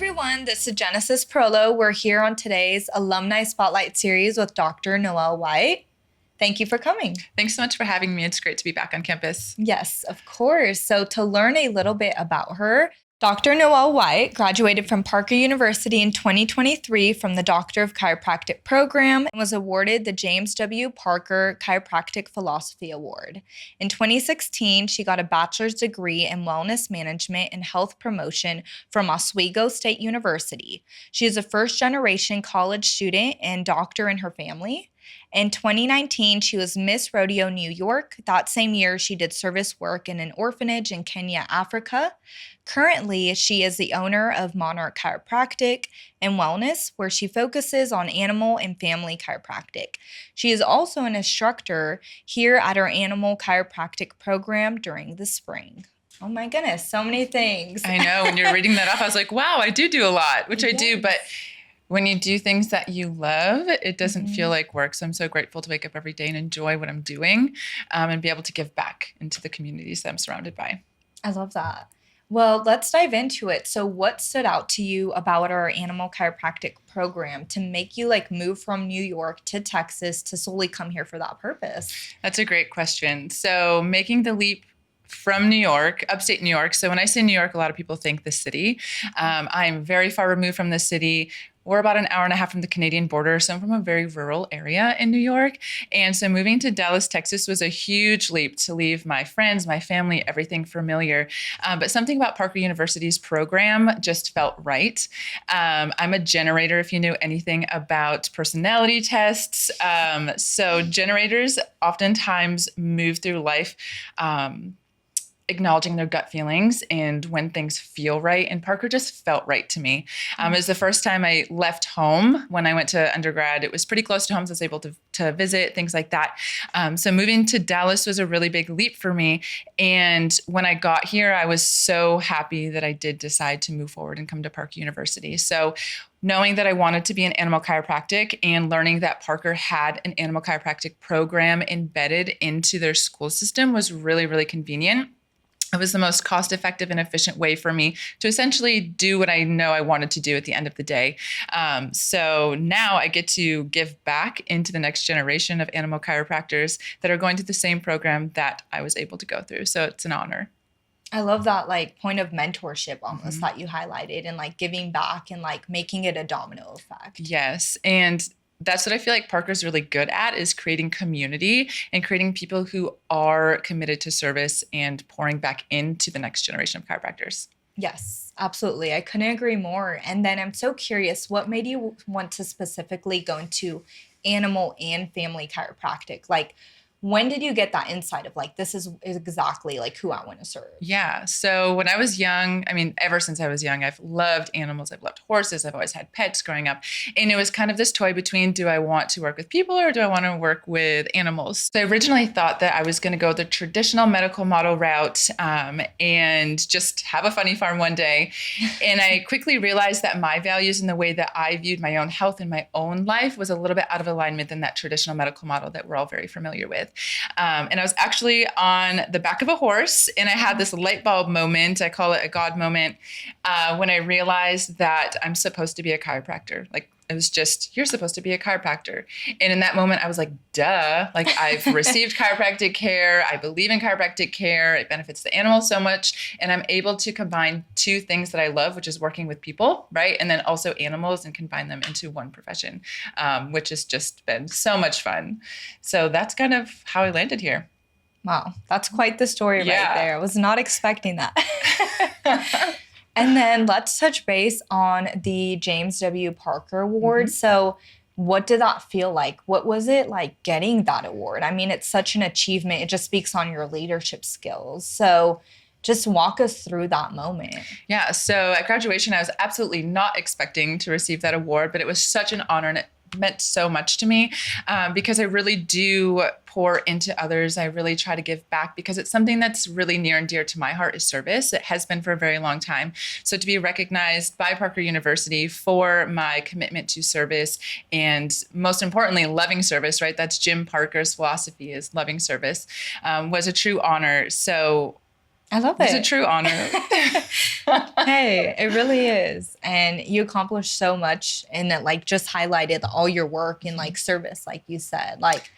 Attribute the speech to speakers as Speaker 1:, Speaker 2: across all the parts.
Speaker 1: everyone, this is Genesis Prolo. We're here on today's Alumni Spotlight Series with Dr. Noelle White. Thank you for coming.
Speaker 2: Thanks so much for having me. It's great to be back on campus.
Speaker 1: Yes, of course. So to learn a little bit about her, Dr. Noelle White graduated from Parker University in 2023 from the Doctor of Chiropractic program and was awarded the James W. Parker Chiropractic Philosophy Award. In 2016, she got a bachelor's degree in wellness management and health promotion from Oswego State University. She is a first-generation college student and doctor in her family. In 2019, she was Miss Rodeo New York. That same year, she did service work in an orphanage in Kenya, Africa. Currently, she is the owner of Monarch Chiropractic and Wellness, where she focuses on animal and family chiropractic. She is also an instructor here at our animal chiropractic program during the spring. Oh my goodness, so many things.
Speaker 2: I know. When you're reading that off, I was like, wow, I do a lot, which
Speaker 1: Yes.
Speaker 2: I do. But when you do things that you love, it doesn't feel like work. So I'm so grateful to wake up every day and enjoy what I'm doing and be able to give back into the communities that I'm surrounded by.
Speaker 1: I love that. Well, let's dive into it. So what stood out to you about our animal chiropractic program to make you move from New York to Texas to solely come here for that purpose?
Speaker 2: That's a great question. So making the leap from New York, upstate New York. So when I say New York, a lot of people think the city. I'm very far removed from the city. We're about an hour and a half from the Canadian border. So I'm from a very rural area in New York. And so moving to Dallas, Texas was a huge leap to leave my friends, my family, everything familiar. But something about Parker University's program just felt right. I'm a generator, if you know anything about personality tests. So generators oftentimes move through life acknowledging their gut feelings and when things feel right. And Parker just felt right to me. It was the first time I left home when I went to undergrad. It was pretty close to home, so I was able to visit, things like that. So moving to Dallas was a really big leap for me. And when I got here, I was so happy that I did decide to move forward and come to Parker University. So knowing that I wanted to be in animal chiropractic and learning that Parker had an animal chiropractic program embedded into their school system was really, really convenient. It was the most cost-effective and efficient way for me to essentially do what I know I wanted to do at the end of the day. So now I get to give back into the next generation of animal chiropractors that are going through the same program that I was able to go through. So it's an honor.
Speaker 1: I love that point of mentorship almost that you highlighted and giving back and making it a domino effect.
Speaker 2: Yes. And that's what I feel like Parker's really good at, is creating community and creating people who are committed to service and pouring back into the next generation of chiropractors.
Speaker 1: Yes, absolutely. I couldn't agree more. And then I'm so curious, what made you want to specifically go into animal and family chiropractic? When did you get that insight of this is exactly who I want to serve?
Speaker 2: Yeah. So when I was young, ever since I was young, I've loved animals. I've loved horses. I've always had pets growing up. And it was kind of this toy between, do I want to work with people or do I want to work with animals? So I originally thought that I was going to go the traditional medical model route and just have a funny farm one day. And I quickly realized that my values and the way that I viewed my own health and my own life was a little bit out of alignment than that traditional medical model that we're all very familiar with. And I was actually on the back of a horse and I had this light bulb moment. I call it a God moment when I realized that I'm supposed to be a chiropractor. It was just, you're supposed to be a chiropractor. And in that moment, I was like, duh, I've received chiropractic care. I believe in chiropractic care. It benefits the animal so much. And I'm able to combine two things that I love, which is working with people, right? And then also animals, and combine them into one profession, which has just been so much fun. So that's kind of how I landed here.
Speaker 1: Wow, that's quite the story right there. I was not expecting that. And then let's touch base on the James W. Parker Award. So what did that feel like? What was it like getting that award? It's such an achievement. It just speaks on your leadership skills. So just walk us through that moment.
Speaker 2: Yeah. So at graduation, I was absolutely not expecting to receive that award, but it was such an honor and it meant so much to me because I really do pour into others. I really try to give back because it's something that's really near and dear to my heart is service. It has been for a very long time. So to be recognized by Parker University for my commitment to service and most importantly, loving service, right? That's Jim Parker's philosophy, is loving service, was a true honor. So
Speaker 1: I love it.
Speaker 2: It's a true honor.
Speaker 1: Hey, it really is. And you accomplished so much and it like just highlighted all your work in like service, like you said, like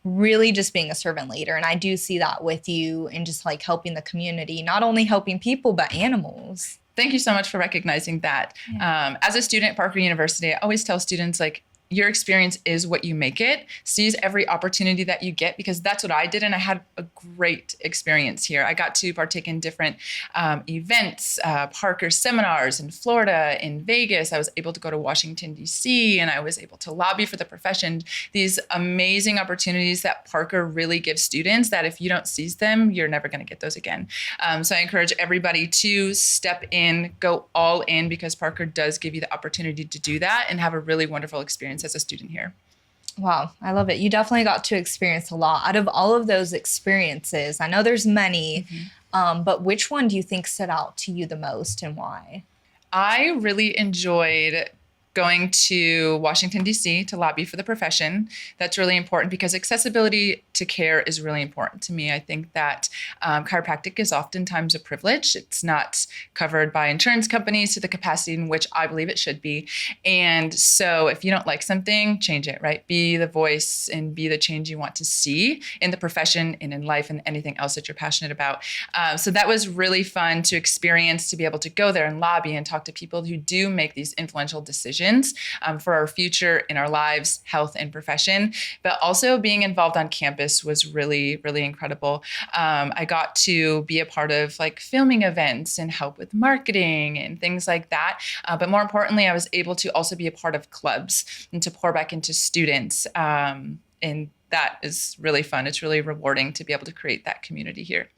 Speaker 1: really just being a servant leader. And I do see that with you and just like helping the community, not only helping people, but animals.
Speaker 2: Thank you so much for recognizing that.
Speaker 1: Yeah.
Speaker 2: As a student at Parker University, I always tell students like, your experience is what you make it. Seize every opportunity that you get, because that's what I did. And I had a great experience here. I got to partake in different events, Parker seminars in Florida, in Vegas. I was able to go to Washington, D.C., and I was able to lobby for the profession. These amazing opportunities that Parker really gives students that if you don't seize them, you're never going to get those again. So I encourage everybody to step in, go all in, because Parker does give you the opportunity to do that and have a really wonderful experience as a student here.
Speaker 1: Wow, I love it. You definitely got to experience a lot. Out of all of those experiences, I know there's many, but which one do you think stood out to you the most and why?
Speaker 2: I really enjoyed going to Washington, D.C. to lobby for the profession. That's really important because accessibility to care is really important to me. I think that chiropractic is oftentimes a privilege. It's not covered by insurance companies to the capacity in which I believe it should be. And so if you don't like something, change it, right? Be the voice and be the change you want to see in the profession and in life and anything else that you're passionate about. So that was really fun to experience, to be able to go there and lobby and talk to people who do make these influential decisions for our future in our lives, health, and profession. But also being involved on campus was really, really incredible. I got to be a part of like filming events and help with marketing and things like that. But more importantly, I was able to also be a part of clubs and to pour back into students. And that is really fun. It's really rewarding to be able to create that community here.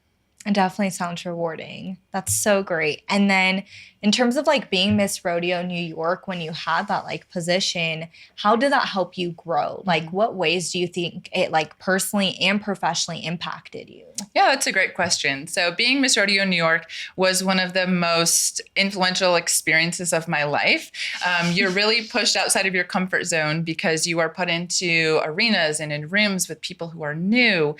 Speaker 1: It definitely sounds rewarding. That's so great. And then in terms of like being Miss Rodeo New York, when you had that like position, how did that help you grow? Like what ways do you think it like personally and professionally impacted you?
Speaker 2: Yeah, that's a great question. So being Miss Rodeo New York was one of the most influential experiences of my life. You're really pushed outside of your comfort zone because you are put into arenas and in rooms with people who are new.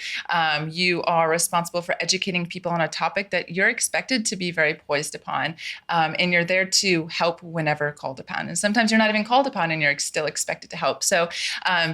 Speaker 2: You are responsible for educating people on a topic that you're expected to be very poised upon. And you're there to help whenever called upon. And sometimes you're not even called upon and you're still expected to help. So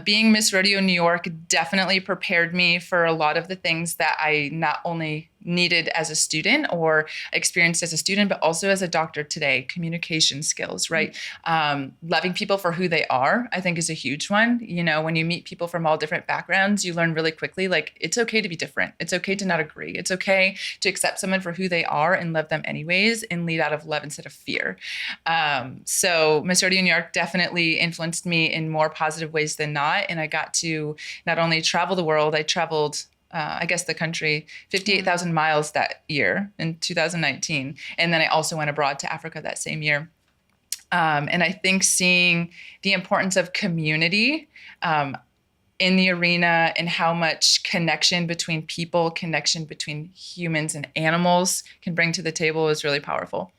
Speaker 2: being Miss Rodeo New York definitely prepared me for a lot of the things that I not only needed as a student or experienced as a student, but also as a doctor today. Communication skills, right? Loving people for who they are, I think is a huge one. You know, when you meet people from all different backgrounds, you learn really quickly, like it's okay to be different. It's okay to not agree. It's okay to accept someone for who they are and love them anyways and lead out of love instead of fear. So Miss Rodeo New York definitely influenced me in more positive ways than not. And I got to not only travel the world, I traveled I guess the country, 58,000 miles that year in 2019. And then I also went abroad to Africa that same year. And I think seeing the importance of community in the arena and how much connection between people, connection between humans and animals can bring to the table is really powerful.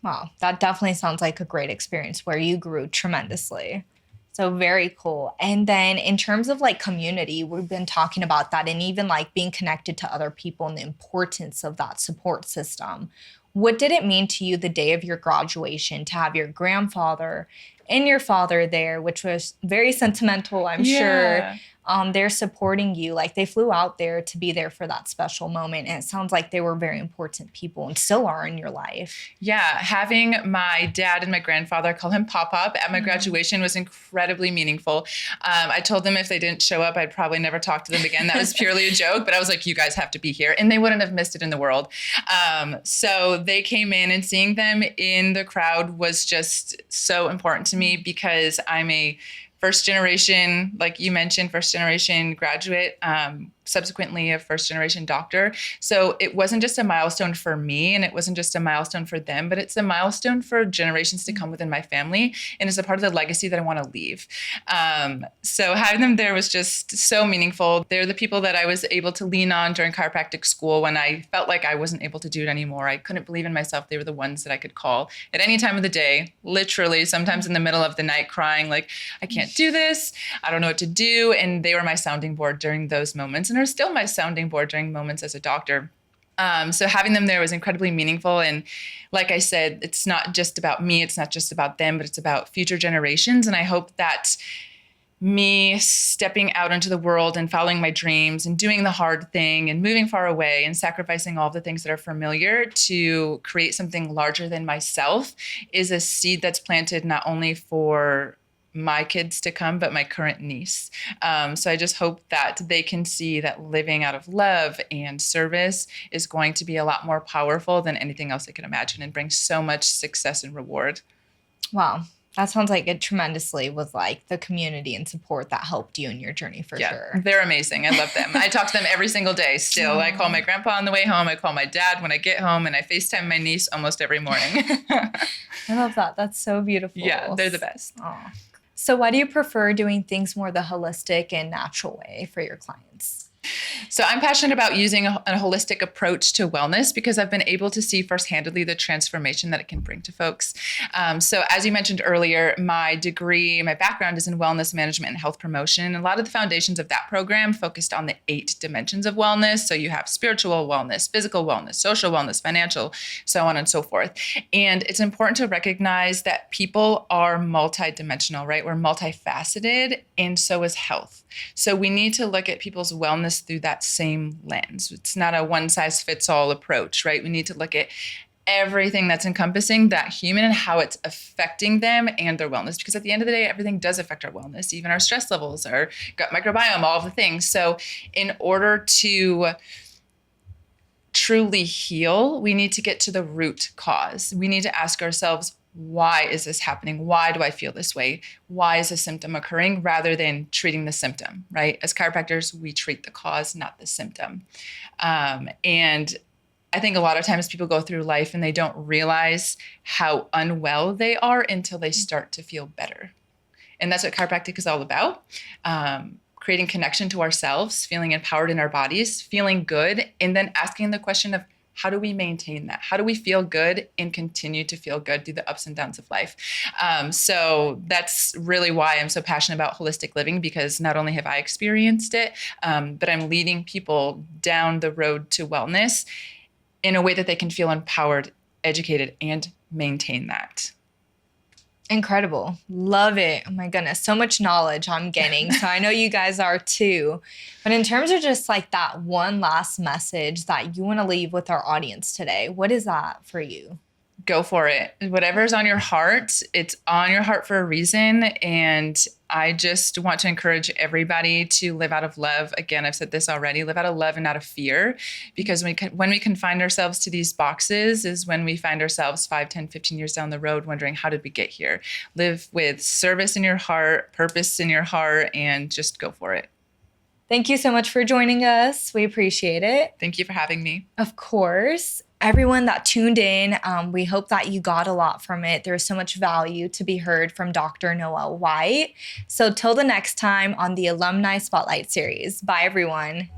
Speaker 1: Wow, that definitely sounds like a great experience where you grew tremendously. So very cool. And then in terms of like community, we've been talking about that and even like being connected to other people and the importance of that support system. What did it mean to you the day of your graduation to have your grandfather and your father there, which was very sentimental, I'm sure. They're supporting you. Like they flew out there to be there for that special moment. And it sounds like they were very important people and still are in your life.
Speaker 2: Yeah. Having my dad and my grandfather, I call him Pop-Up, at my graduation was incredibly meaningful. I told them if they didn't show up, I'd probably never talk to them again. That was purely a joke, but I was like, you guys have to be here. And they wouldn't have missed it in the world. So they came in and seeing them in the crowd was just so important to me because I'm a first generation, like you mentioned, first generation graduate, subsequently a first generation doctor. So it wasn't just a milestone for me and it wasn't just a milestone for them, but it's a milestone for generations to come within my family. And it's a part of the legacy that I want to leave. So having them there was just so meaningful. They're the people that I was able to lean on during chiropractic school when I felt like I wasn't able to do it anymore. I couldn't believe in myself. They were the ones that I could call at any time of the day, literally sometimes in the middle of the night crying like, I can't do this. I don't know what to do. And they were my sounding board during those moments and are still my sounding board during moments as a doctor. So having them there was incredibly meaningful. And like I said, it's not just about me, it's not just about them, but it's about future generations. And I hope that me stepping out into the world and following my dreams and doing the hard thing and moving far away and sacrificing all the things that are familiar to create something larger than myself is a seed that's planted not only for my kids to come, but my current niece. So I just hope that they can see that living out of love and service is going to be a lot more powerful than anything else they can imagine and bring so much success and reward.
Speaker 1: Wow. That sounds like it tremendously was like the community and support that helped you in your journey for sure.
Speaker 2: They're amazing. I love them. I talk to them every single day still. I call my grandpa on the way home. I call my dad when I get home, and I FaceTime my niece almost every morning.
Speaker 1: I love that. That's so beautiful.
Speaker 2: Yeah, they're the best.
Speaker 1: Aw. So why do you prefer doing things more the holistic and natural way for your clients?
Speaker 2: So I'm passionate about using a holistic approach to wellness because I've been able to see first-handedly the transformation that it can bring to folks. So as you mentioned earlier, my background is in wellness management and health promotion. A lot of the foundations of that program focused on the 8 dimensions of wellness. So you have spiritual wellness, physical wellness, social wellness, financial, so on and so forth. And it's important to recognize that people are multidimensional, right? We're multifaceted, and so is health. So we need to look at people's wellness through that same lens. It's not a one-size-fits-all approach, right? We need to look at everything that's encompassing that human and how it's affecting them and their wellness. Because at the end of the day, everything does affect our wellness, even our stress levels, our gut microbiome, all of the things. So in order to truly heal, we need to get to the root cause. We need to ask ourselves, why is this happening? Why do I feel this way? Why is a symptom occurring rather than treating the symptom, right? As chiropractors, we treat the cause, not the symptom. And I think a lot of times people go through life and they don't realize how unwell they are until they start to feel better. And that's what chiropractic is all about. Creating connection to ourselves, feeling empowered in our bodies, feeling good, and then asking the question of, how do we maintain that? How do we feel good and continue to feel good through the ups and downs of life? So that's really why I'm so passionate about holistic living, because not only have I experienced it, but I'm leading people down the road to wellness in a way that they can feel empowered, educated, and maintain that.
Speaker 1: Incredible. Love it. Oh my goodness. So much knowledge I'm gaining. So I know you guys are too. But in terms of just like that one last message that you want to leave with our audience today, what is that for you?
Speaker 2: Go for it. Whatever's on your heart, it's on your heart for a reason. And I just want to encourage everybody to live out of love. Again, I've said this already, live out of love and not of fear, because when we confine ourselves to these boxes is when we find ourselves 5, 10, 15 years down the road wondering, how did we get here? Live with service in your heart, purpose in your heart, and just go for it.
Speaker 1: Thank you so much for joining us. We appreciate it.
Speaker 2: Thank you for having me.
Speaker 1: Of course. Everyone that tuned in, we hope that you got a lot from it. There's so much value to be heard from Dr. Noelle White. So till the next time on the Alumni Spotlight Series. Bye, everyone.